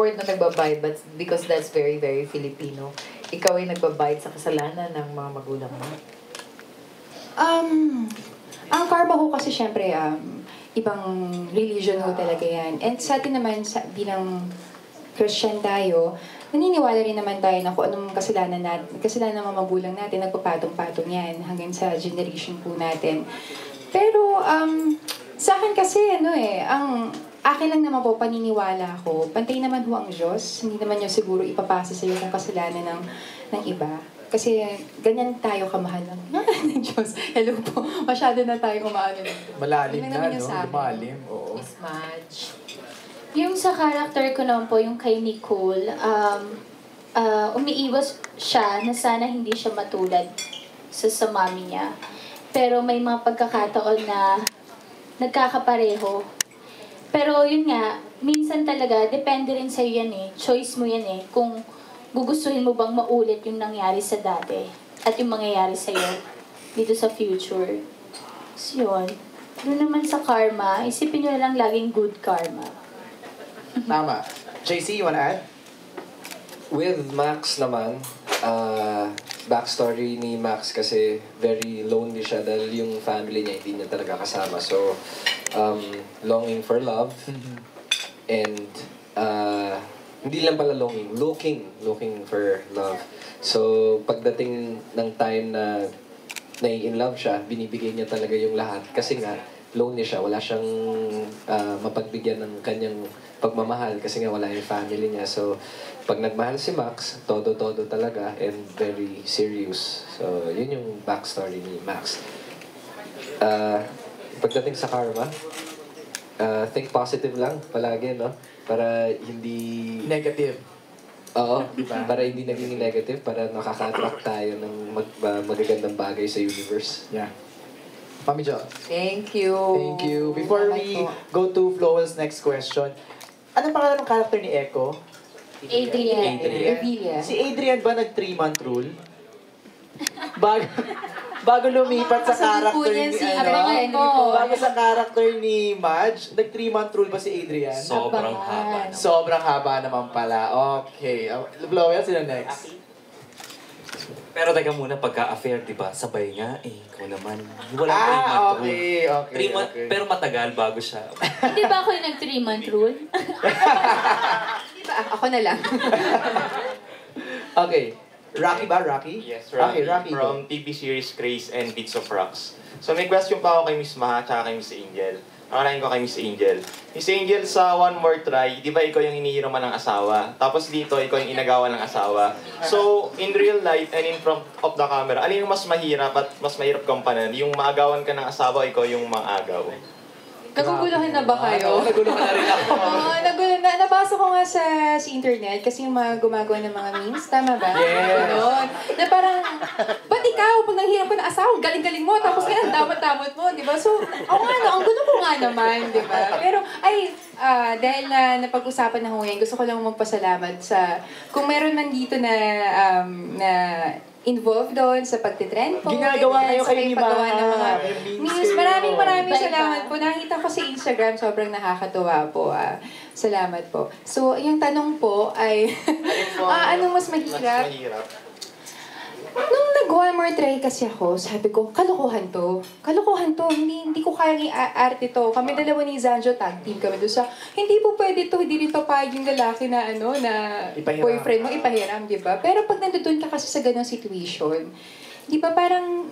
word na nagbabayad, but because that's very, very Filipino, ikaw ay nagbabayad sa kasalanan ng mga magulang mo? Ang karma ho kasi syempre, ibang religion ho talaga yan. And sa atin naman, bilang Christian tayo, naniniwala rin naman tayo na kung anong kasalanan ng mga magulang natin, nagpapatong-patong yan hanggang sa generation po natin. Pero, sa akin kasi, ang akin lang naman po, paniniwala ko, pantay naman ho ang Diyos, hindi naman niya siguro ipapasa sa iyo kung kasalanan ng iba. Kasi ganyan tayo kamahal ng Diyos. Hello po, masyado na tayo kumaano nito. Malalim na, no? Lumalim, oo. Miss Madge. Yung sa character ko naman po, yung kay Nicole, umiiwas siya na sana hindi siya matulad sa mami niya. Pero may mga pagkakataon na nagkakapareho. Pero yun nga, minsan talaga, depende rin sa'yo yan eh. Choice mo yan eh. Kung gugustuhin mo bang maulit yung nangyari sa dati at yung mangyayari sa'yo dito sa future. So yun. Doon naman sa karma, isipin nyo na lang laging good karma. Tama. JC, you wanna add? With Max naman, backstory ni Max kasi very lonely siya dahil yung family niya hindi niya talaga kasama. So, longing for love and hindi lang pala looking for love. So, pagdating ng time na nai-in love siya, binibigay niya talaga yung lahat kasi nga lonely siya, wala siyang mapagbigyan ng kanyang pagmamahal kasi nga wala yung family niya. So, pag nagmahal si Max, todo-todo talaga and very serious. So, yun yung backstory ni Max. Pagdating sa karma, think positive lang palagi, no? Para hindi... Negative. Oo, Diba? para hindi naging negative, para nakaka-attract tayo ng magagandang bagay sa universe. Yeah. Mami Jo. Thank you. Thank you. Before we go to Flowell's next question, anong pangalan ng character ni Echo? Adrian. Revilla. Si Adrian ba nag 3-month rule? Bago lumipat sa character ni bago sa character ni Madge, nag 3-month rule ba si Adrian? Sobrang haba naman. Sobrang haba naman pala. Okay. Flowell, sino next? Pero teka muna, pagka-affair, di ba? Sabay nga eh. Ikaw naman. Walang 3-month rule. Okay. 3 month, pero matagal bago siya. Hindi ba ako yung nag 3-month rule? Ako na lang. Okay. Rocky ba? Rocky? Yes, Rocky. Okay, Rocky. From TV series Grace and Bits of Rocks. So may question pa ako kay Miss Maha at kay Miss Angel. Nakalain ko kay Miss Angel. Miss Angel, sa One More Try, di ba ikaw yung hinihiraman ng asawa? Tapos dito, ikaw yung inagawan ng asawa. So, in real life and in front of the camera, alin yung mas mahirap at mas mahirap kampanan? Yung maagawan ka ng asawa, ikaw yung maagaw? Naguguluhan na ba kayo? Naguluhan na rin ako. Oo, nabasa ko nga sa internet kasi yung mga gumagawa ng mga memes, tama ba? Yes. Ganon. Na parang, ba't ikaw, pag nanghirap ko ng asawa, galing-galing mo, tapos kaya ang damot-damot mo, di ba? So, ang gulo ko nga naman, di ba? Pero, dahil na napag-usapan na ho yan, gusto ko lang magpasalamat sa, kung meron man dito na involved doon sa pagtitrend po. Ginagawa kayo sa ni paggawa ng mga memes memes. kayo. Maraming Bye-bye. salamat po. Nakita ko sa Instagram, sobrang nakakatuwa po. Salamat po. So, yung tanong po ay, anong mas mahirap? Mas mahirap. Nung nag-One More Try kasi ako, sabi ko, kalokohan to. Kalokohan to. Hindi ko kayang i-arte to. Kami dalawa ni Zanjo, tag team kami doon sa, hindi po pwede to, hindi rin papayag yung lalaki na Ipahiram. boyfriend mo, ipahiram, di ba? Pero pag nandun ka kasi sa ganong situation, di ba parang,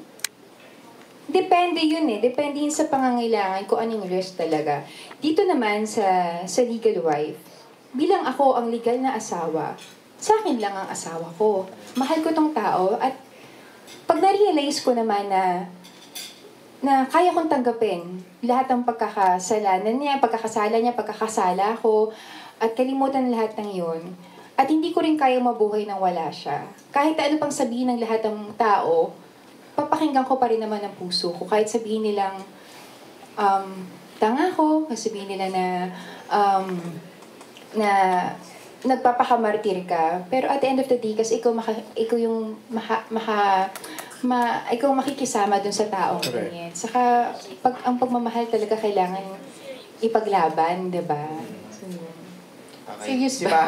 depende yun eh. Depende yun sa pangangailangan kung anong risk talaga. Dito naman sa legal wife, bilang ako ang legal na asawa, sa akin lang ang asawa ko. Mahal ko tong tao at pag na-realize ko naman na kaya kong tanggapin lahat ng pagkakasala niya, pagkakasala ko, at kalimutan lahat ng yun. At hindi ko rin kaya mabuhay nang wala siya. Kahit ano pang sabihin ng lahat ng tao, papakinggan ko pa rin naman ang puso ko. Kahit sabihin nilang tanga ko, sabihin nila na nagpapakamartir ka. Pero at the end of the day, kasi ikaw ikaw makikisama dun sa taong ganyan. Saka, ang pagmamahal talaga kailangan ipaglaban, di ba? So, Okay. serious ba?